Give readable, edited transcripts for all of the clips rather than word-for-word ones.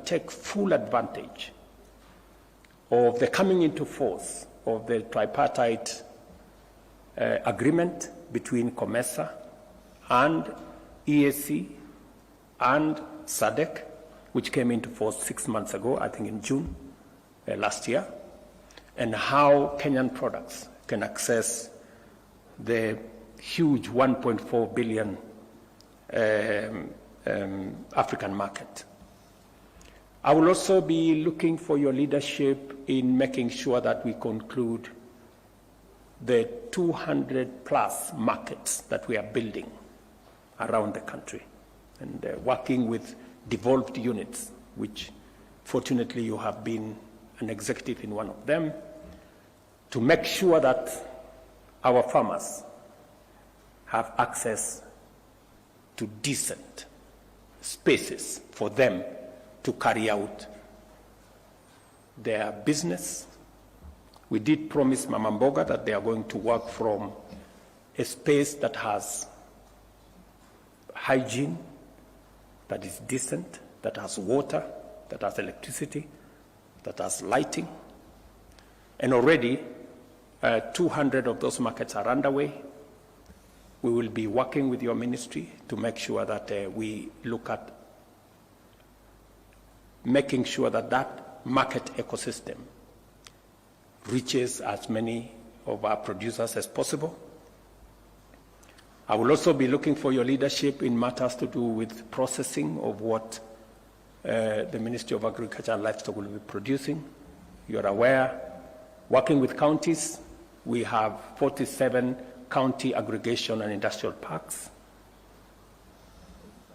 take full advantage of the coming into force of the tripartite agreement between COMESA and EAC and SADC, which came into force 6 months ago, I think in June last year, and how Kenyan products can access the huge 1.4 billion African market. I will also be looking for your leadership in making sure that we conclude the 200 plus markets that we are building around the country, and working with devolved units, which fortunately you have been an executive in one of them, to make sure that our farmers have access to decent spaces for them to carry out their business. We did promise Mama Mboga that they are going to work from a space that has hygiene, that is decent, that has water, that has electricity, that has lighting. And already 200 of those markets are underway. We will be working with your ministry to make sure that we look at making sure that that market ecosystem reaches as many of our producers as possible. I will also be looking for your leadership in matters to do with processing of what the Ministry of Agriculture and Livestock will be producing. You're aware, working with counties, we have 47 county aggregation and industrial parks.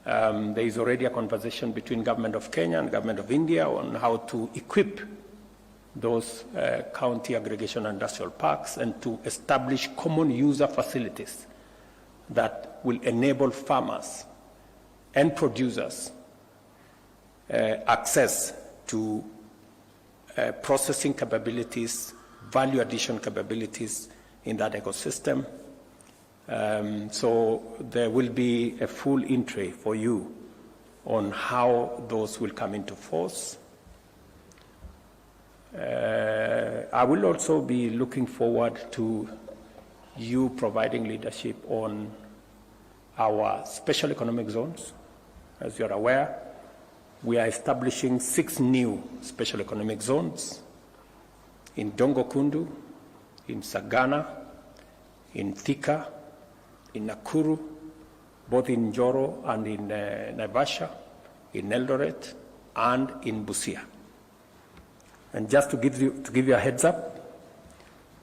There is already a conversation between Government of Kenya and Government of India on how to equip those county aggregation and industrial parks and to establish common user facilities that will enable farmers and producers access to processing capabilities, value addition capabilities in that ecosystem. So there will be a full entry for you on how those will come into force. I will also be looking forward to you providing leadership on our special economic zones. As you're aware, we are establishing 6 new special economic zones in Dongo Kundu, in Sagana, in Thika, in Nakuru, both in Njoro and in Naivasha, in Eldoret, and in Busia. And just to give you a heads up,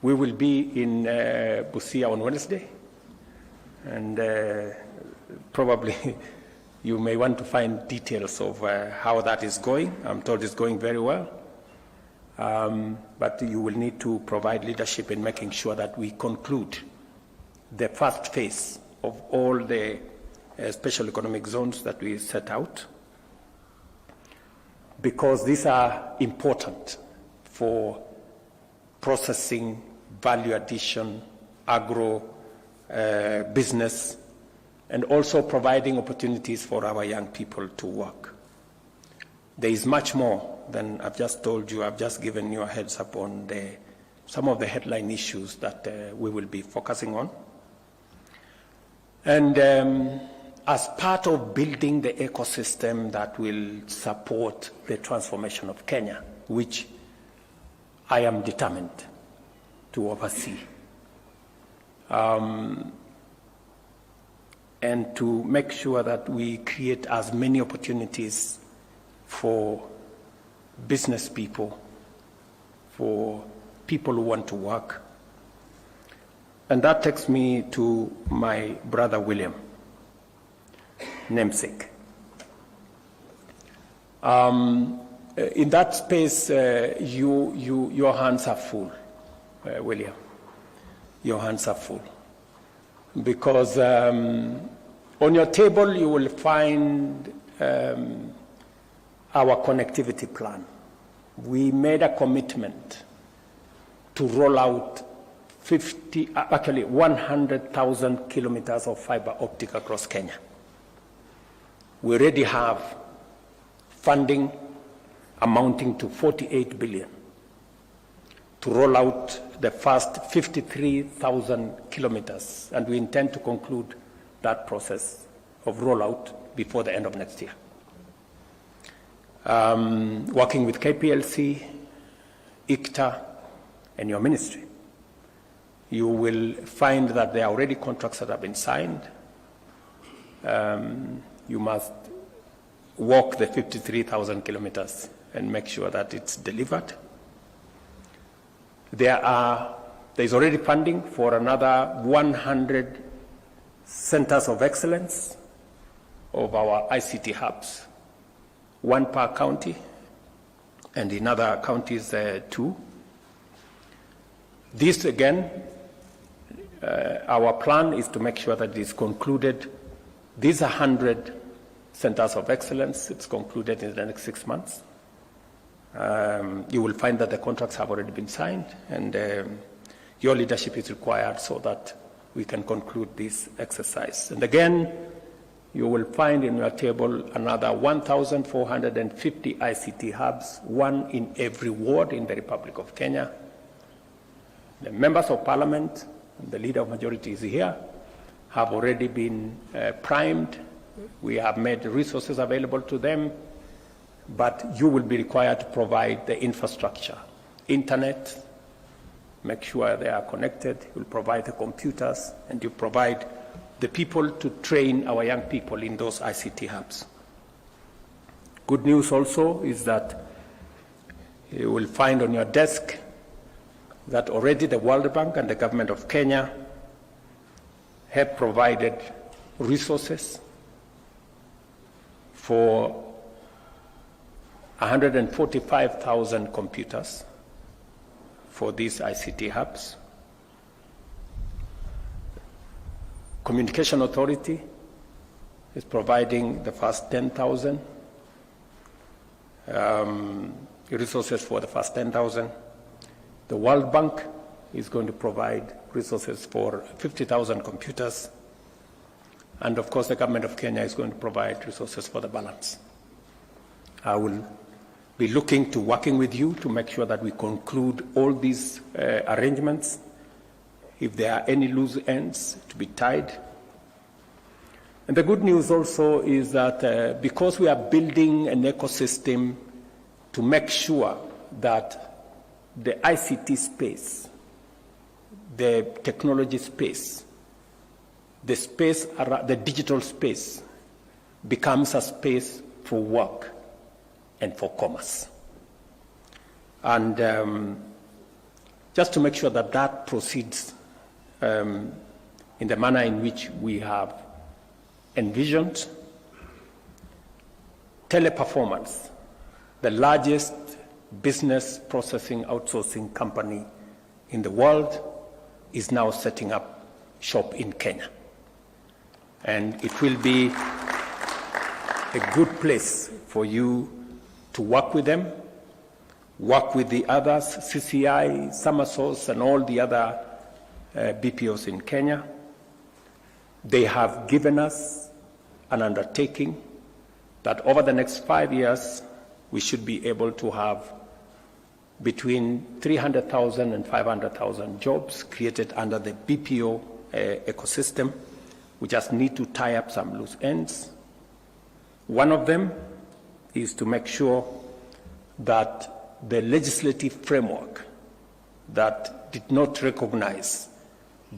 we will be in Busia on Wednesday, and probably you may want to find details of how that is going. I'm told it's going very well. But you will need to provide leadership in making sure that we conclude the first phase of all the special economic zones that we set out, because these are important for processing, value addition, agro business, and also providing opportunities for our young people to work. There is much more than I've just told you. I've just given you a heads up on some of the headline issues that we will be focusing on. And as part of building the ecosystem that will support the transformation of Kenya, which I am determined to oversee, and to make sure that we create as many opportunities for business people, for people who want to work. And that takes me to my brother William, namesake. In that space, your hands are full, William. Your hands are full. Because on your table you will find our connectivity plan. We made a commitment to roll out 100,000 kilometers of fiber optic across Kenya. We already have funding amounting to 48 billion to roll out the first 53,000 kilometers, and we intend to conclude that process of rollout before the end of next year. Working with KPLC, ICTA, and your ministry, you will find that there are already contracts that have been signed. You must walk the 53,000 kilometers and make sure that it's delivered. There's already funding for another 100 centers of excellence of our ICT hubs, one per county, and in other counties, 2. This, again, our plan is to make sure that it's concluded. These 100 centers of excellence, it's concluded in the next 6 months. You will find that the contracts have already been signed, and your leadership is required so that we can conclude this exercise. And again, you will find in your table another 1,450 ICT hubs, one in every ward in the Republic of Kenya. The members of parliament, the leader of majority is here, have already been primed. We have made resources available to them, but you will be required to provide the infrastructure, internet, make sure they are connected, you'll provide the computers, and you provide the people to train our young people in those ICT hubs. Good news also is that you will find on your desk that already the World Bank and the government of Kenya have provided resources for 145,000 computers for these ICT hubs. Communication Authority is providing the first 10,000 resources for the first 10,000. The World Bank is going to provide resources for 50,000 computers. And of course, the government of Kenya is going to provide resources for the balance. I will be looking to working with you to make sure that we conclude all these arrangements. If there are any loose ends, to be tied. And the good news also is that because we are building an ecosystem to make sure that the ICT space, the technology space, the space, the digital space becomes a space for work and for commerce. And just to make sure that that proceeds in the manner in which we have envisioned, Teleperformance, the largest business processing outsourcing company in the world, is now setting up shop in Kenya. And it will be a good place for you to work with them, work with the others, CCI, Summersource, and all the other BPOs in Kenya. They have given us an undertaking that over the next 5 years, we should be able to have between 300,000 and 500,000 jobs created under the BPO ecosystem. We just need to tie up some loose ends. One of them is to make sure that the legislative framework that did not recognize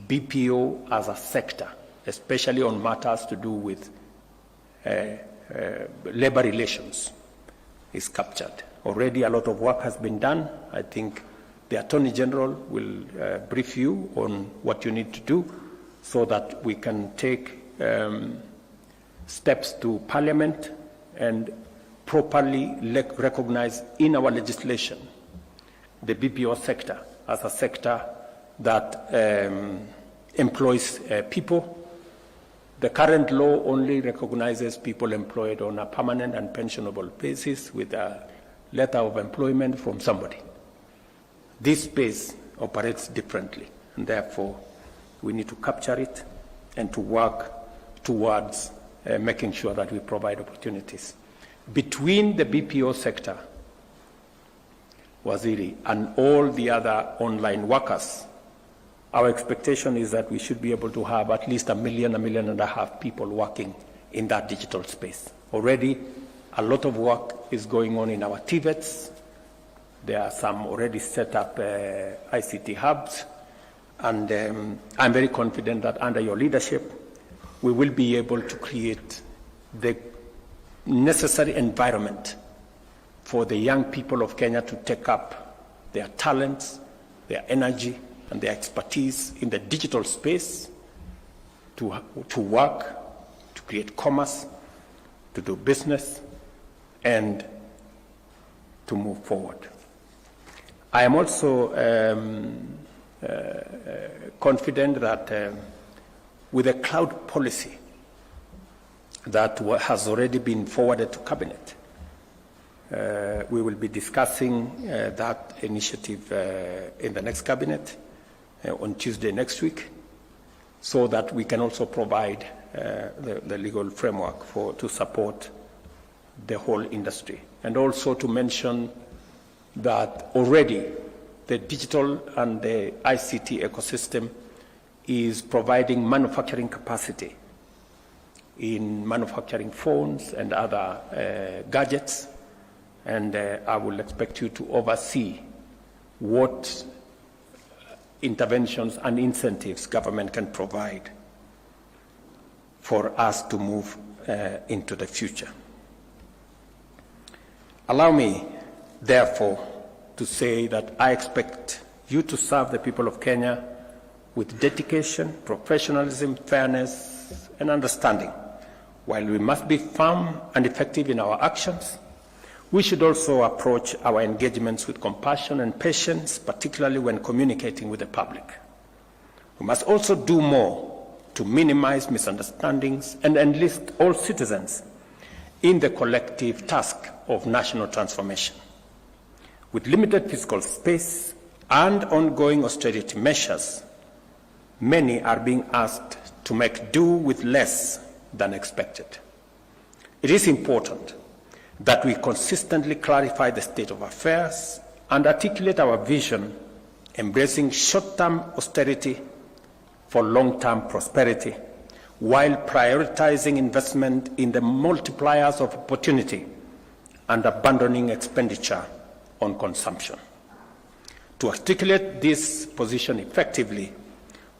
BPO as a sector, especially on matters to do with labor relations, is captured. Already a lot of work has been done. I think the Attorney General will brief you on what you need to do so that we can take steps to Parliament and properly recognize in our legislation the BPO sector as a sector that employs people. The current law only recognizes people employed on a permanent and pensionable basis with a letter of employment from somebody. This space operates differently, and therefore we need to capture it and to work towards making sure that we provide opportunities. Between the BPO sector Waziri, and all the other online workers, our expectation is that we should be able to have at least 1 million, 1.5 million people working in that digital space. Already, a lot of work is going on in our TVETs. There are some already set up ICT hubs, and I'm very confident that under your leadership, we will be able to create the necessary environment for the young people of Kenya to take up their talents, their energy, and their expertise in the digital space to work, to create commerce, to do business, and to move forward. I am also confident that with a cloud policy that has already been forwarded to Cabinet, we will be discussing that initiative in the next Cabinet on Tuesday next week, so that we can also provide the legal framework to support the whole industry. And also to mention that already the digital and the ICT ecosystem is providing manufacturing capacity in manufacturing phones and other gadgets, and I will expect you to oversee what interventions and incentives government can provide for us to move into the future. Allow me, therefore, to say that I expect you to serve the people of Kenya with dedication, professionalism, fairness, and understanding. While we must be firm and effective in our actions, we should also approach our engagements with compassion and patience, particularly when communicating with the public. We must also do more to minimize misunderstandings and enlist all citizens in the collective task of national transformation. With limited fiscal space and ongoing austerity measures, many are being asked to make do with less than expected. It is important that we consistently clarify the state of affairs and articulate our vision, embracing short-term austerity for long-term prosperity, while prioritizing investment in the multipliers of opportunity and abandoning expenditure on consumption. To articulate this position effectively,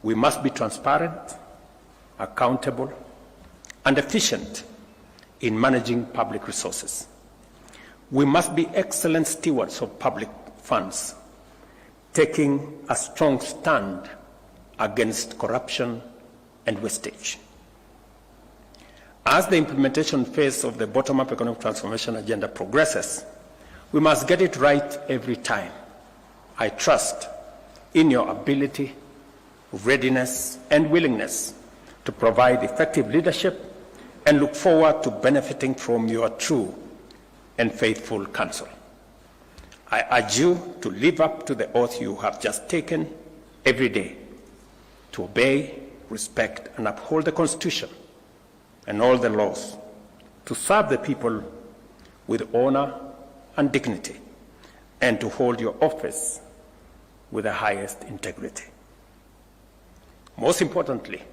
we must be transparent, accountable, and efficient in managing public resources. We must be excellent stewards of public funds, taking a strong stand against corruption and wastage. As the implementation phase of the bottom-up economic transformation agenda progresses, we must get it right every time. I trust in your ability, readiness, and willingness to provide effective leadership, and look forward to benefiting from your true and faithful counsel. I urge you to live up to the oath you have just taken every day, to obey, respect, and uphold the Constitution and all the laws, to serve the people with honor and dignity, and to hold your office with the highest integrity. Most importantly,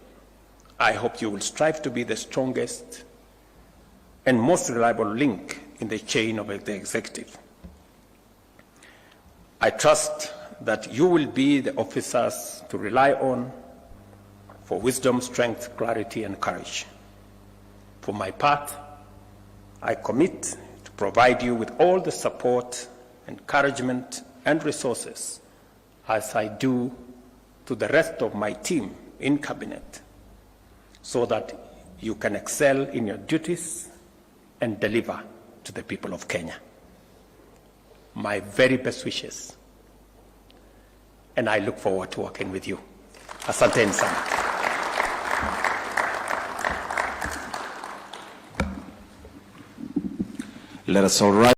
I hope you will strive to be the strongest and most reliable link in the chain of the executive. I trust that you will be the officers to rely on for wisdom, strength, clarity, and courage. For my part, I commit to provide you with all the support, encouragement, and resources as I do to the rest of my team in Cabinet, so that you can excel in your duties and deliver to the people of Kenya. My very best wishes, and I look forward to working with you. Asanteni sana. Let us all rise.